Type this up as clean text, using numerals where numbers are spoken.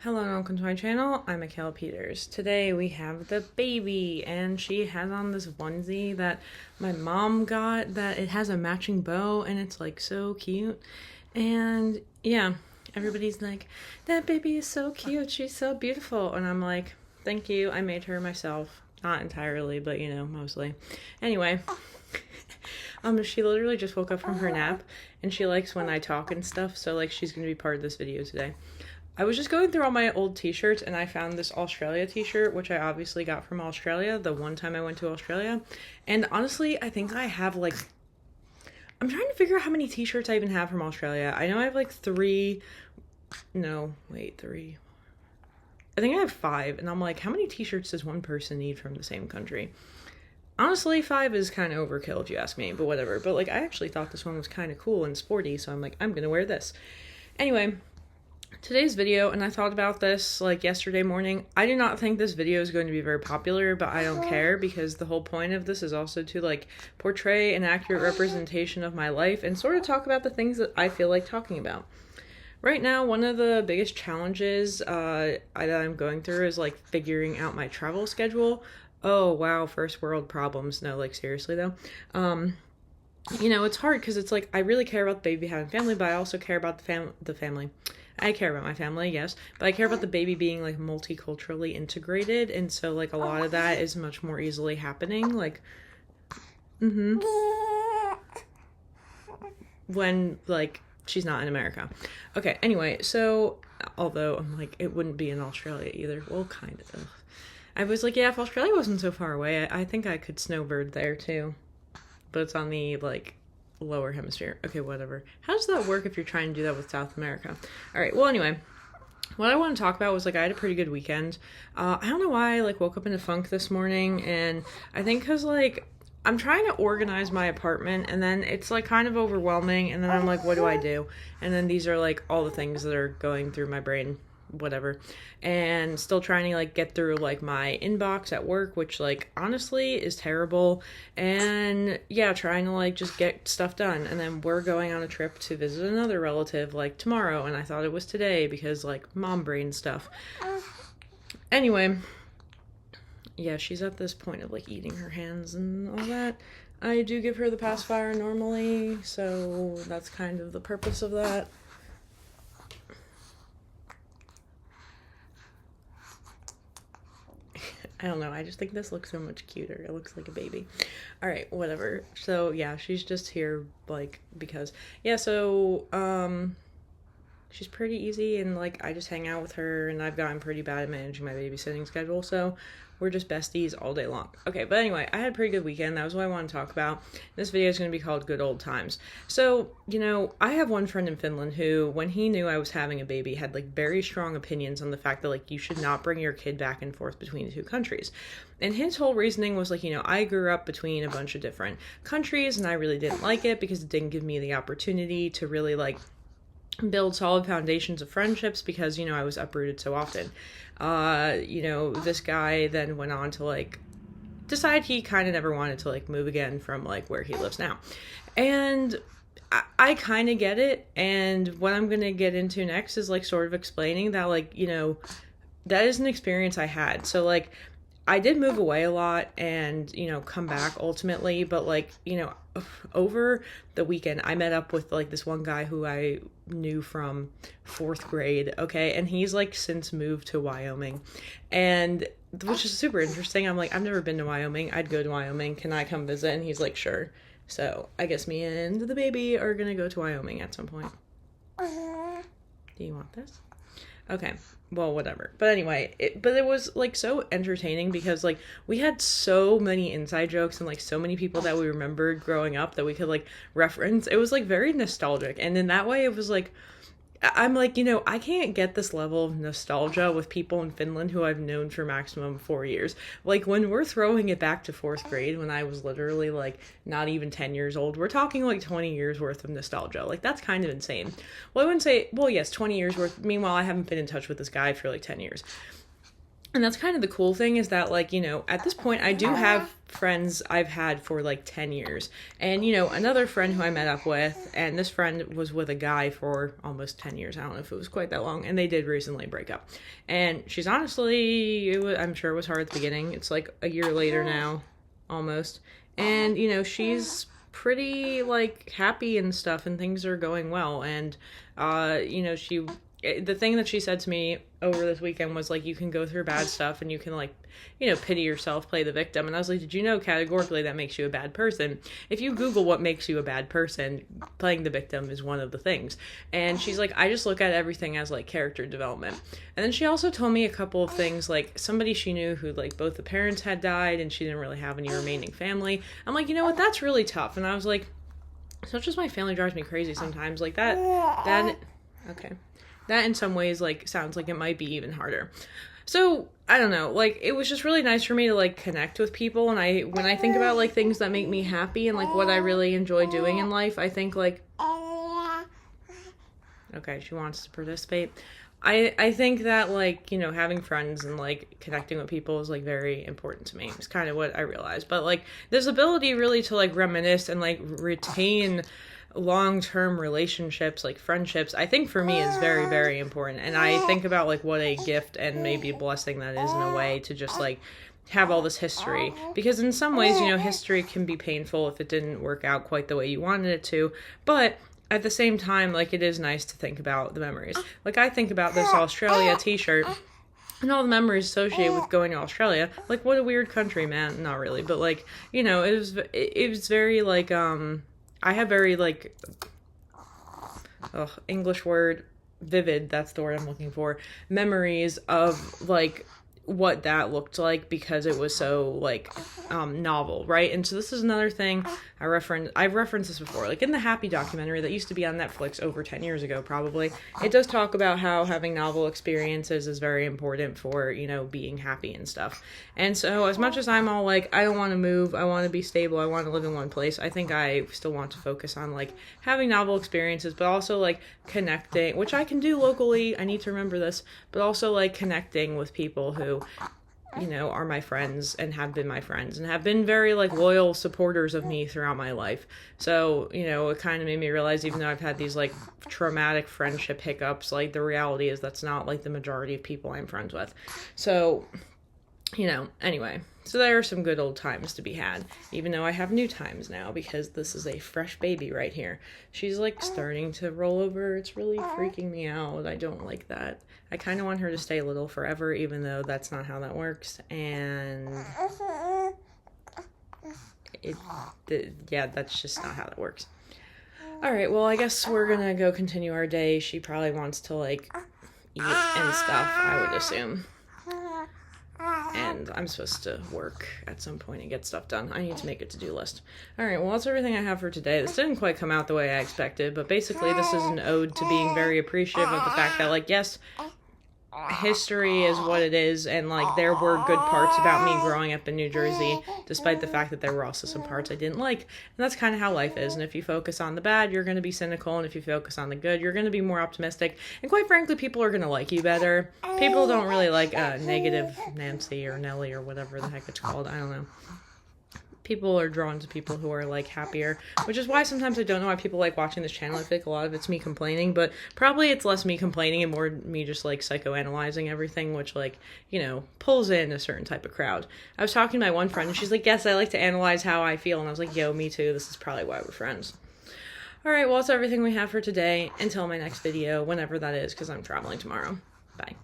Hello and welcome to my channel. I'm Mikhail Peters. Today we have the baby and she has on this onesie that my mom got that it has a matching bow and it's like so cute. And yeah, everybody's like, that baby is so cute. She's so beautiful. And I'm like, thank you. I made her myself. Not entirely, but mostly. Anyway, she literally just woke up from her nap and she likes when I talk and stuff. So like she's going to be part of this video today. I was just going through all my old t-shirts and I found this Australia t-shirt, which I obviously got from Australia the one time I went to Australia. And honestly, I think I have like, I'm trying to figure out how many t-shirts I even have from Australia. I know I have like three. I think I have 5. And I'm like, how many t-shirts does one person need from the same country? Honestly, 5 is kind of overkill if you ask me, but whatever. But like, I actually thought this one was kind of cool and sporty. So I'm like, I'm going to wear this. Anyway, today's video, and I thought about this like yesterday morning, I do not think this video is going to be very popular, but I don't care because the whole point of this is also to like portray an accurate representation of my life and sort of talk about the things that I feel like talking about. Right now, one of the biggest challenges that I'm going through is like figuring out my travel schedule. Oh wow, first world problems. No, like seriously though. It's hard because it's like I really care about the baby having family, but I also care about the family. I care about my family, yes, but I care about the baby being like multiculturally integrated, and so like a lot of that is much more easily happening, like, when like she's not in America. Okay, anyway, so although I'm like it wouldn't be in Australia either. Well, kind of. I was like, yeah, if Australia wasn't so far away, I think I could snowbird there too, but it's on the like lower hemisphere. Okay, whatever. How does that work if you're trying to do that with South America? All right, well, anyway, what I want to talk about was like I had a pretty good weekend. I don't know why I like woke up in a funk this morning, and I think because like I'm trying to organize my apartment and then it's like kind of overwhelming, and then I'm like, what do I do? And then these are like all the things that are going through my brain, whatever, and still trying to like get through like my inbox at work, which like honestly is terrible, and yeah, trying to like just get stuff done. And then we're going on a trip to visit another relative like tomorrow, and I thought it was today because like mom brain stuff. Anyway, yeah, she's at this point of like eating her hands and all that. I do give her the pacifier normally, so that's kind of the purpose of that. I don't know, I just think this looks so much cuter. It looks like a baby. All right, whatever. So yeah, she's just here like because she's pretty easy, and like I just hang out with her, and I've gotten pretty bad at managing my babysitting schedule, so we're just besties all day long. Okay, but anyway, I had a pretty good weekend. That was what I want to talk about. This video is going to be called Good Old Times. So, I have one friend in Finland who, when he knew I was having a baby, had like very strong opinions on the fact that like you should not bring your kid back and forth between the two countries. And his whole reasoning was like, I grew up between a bunch of different countries and I really didn't like it because it didn't give me the opportunity to really like build solid foundations of friendships because, I was uprooted so often. This guy then went on to like decide he kind of never wanted to like move again from like where he lives now. And I kind of get it. And what I'm going to get into next is like sort of explaining that like, that is an experience I had. So like, I did move away a lot and, come back ultimately, but like, over the weekend, I met up with like this one guy who I knew from 4th grade. Okay. And he's like since moved to Wyoming, and which is super interesting. I'm like, I've never been to Wyoming. I'd go to Wyoming. Can I come visit? And he's like, sure. So I guess me and the baby are going to go to Wyoming at some point. Do you want this? Okay. Well, whatever. But anyway, it was like so entertaining because like we had so many inside jokes and like so many people that we remembered growing up that we could like reference. It was like very nostalgic. And in that way, it was like, I'm like, I can't get this level of nostalgia with people in Finland who I've known for maximum 4 years. Like when we're throwing it back to 4th grade when I was literally like not even 10 years old, we're talking like 20 years worth of nostalgia. Like that's kind of insane. Well, I wouldn't say, well, yes, 20 years worth. Meanwhile, I haven't been in touch with this guy for like 10 years. And that's kind of the cool thing, is that, like, you know, at this point I do have friends I've had for like 10 years. And, you know, another friend who I met up with, and this friend was with a guy for almost 10 years. I don't know if it was quite that long. And they did recently break up. And she's honestly, I'm sure it was hard at the beginning. It's like a year later now, almost. And, you know, she's pretty, like, happy and stuff, and things are going well. And, you know, the thing that she said to me over this weekend was, like, you can go through bad stuff and you can, like, you know, pity yourself, play the victim. And I was like, did you know categorically that makes you a bad person? If you Google what makes you a bad person, playing the victim is one of the things. And she's like, I just look at everything as, like, character development. And then she also told me a couple of things, like somebody she knew who, like, both the parents had died and she didn't really have any remaining family. I'm like, you know what, that's really tough. And I was like, so just my family drives me crazy sometimes. Like, that okay. That in some ways, like, sounds like it might be even harder. So, I don't know, like, it was just really nice for me to, like, connect with people. And when I think about, like, things that make me happy and, like, what I really enjoy doing in life, I think, like, okay, she wants to participate. I think that, like, you know, having friends and, like, connecting with people is, like, very important to me. It's kind of what I realized. But, like, this ability really to, like, reminisce and, like, retain long-term relationships, like friendships, I think for me is very, very important. And I think about, like, what a gift and maybe a blessing that is in a way to just, like, have all this history. Because in some ways, you know, history can be painful if it didn't work out quite the way you wanted it to. But at the same time, like, it is nice to think about the memories. Like, I think about this Australia t-shirt and all the memories associated with going to Australia. Like, what a weird country, man. Not really, but, like, you know, it was very, like, I have very, like, English word, vivid, that's the word I'm looking for, memories of, like, what that looked like, because it was so, like, novel, right? And so this is another thing I've referenced this before, like in the Happy documentary that used to be on Netflix over 10 years ago, probably. It does talk about how having novel experiences is very important for, you know, being happy and stuff. And so as much as I'm all like, I don't want to move, I want to be stable, I want to live in one place, I think I still want to focus on, like, having novel experiences, but also, like, connecting, which I can do locally, I need to remember this, but also, like, connecting with people who, you know, are my friends and have been my friends and have been very, like, loyal supporters of me throughout my life. So, you know, it kind of made me realize, even though I've had these, like, traumatic friendship hiccups, like, the reality is that's not, like, the majority of people I'm friends with. So, you know, anyway, so there are some good old times to be had, even though I have new times now, because this is a fresh baby right here. She's, like, starting to roll over. It's really freaking me out. I don't like that. I kind of want her to stay little forever, even though that's not how that works. And yeah, that's just not how that works. All right, well, I guess we're gonna go continue our day. She probably wants to, like, eat and stuff, I would assume. And I'm supposed to work at some point and get stuff done. I need to make a to-do list. Alright, well, that's everything I have for today. This didn't quite come out the way I expected, but basically this is an ode to being very appreciative of the fact that, like, yes, history is what it is, and, like, there were good parts about me growing up in New Jersey, despite the fact that there were also some parts I didn't like. And that's kind of how life is. And if you focus on the bad, you're going to be cynical, and if you focus on the good, you're going to be more optimistic. And quite frankly, people are going to like you better. People don't really like negative Nancy or Nelly or whatever the heck it's called. I don't know. People are drawn to people who are, like, happier, which is why sometimes I don't know why people like watching this channel. I think a lot of it's me complaining, but probably it's less me complaining and more me just, like, psychoanalyzing everything, which, like, you know, pulls in a certain type of crowd. I was talking to my one friend, and she's like, yes, I like to analyze how I feel, and I was like, yo, me too, this is probably why we're friends. Alright, well, that's everything we have for today. Until my next video, whenever that is, because I'm traveling tomorrow. Bye.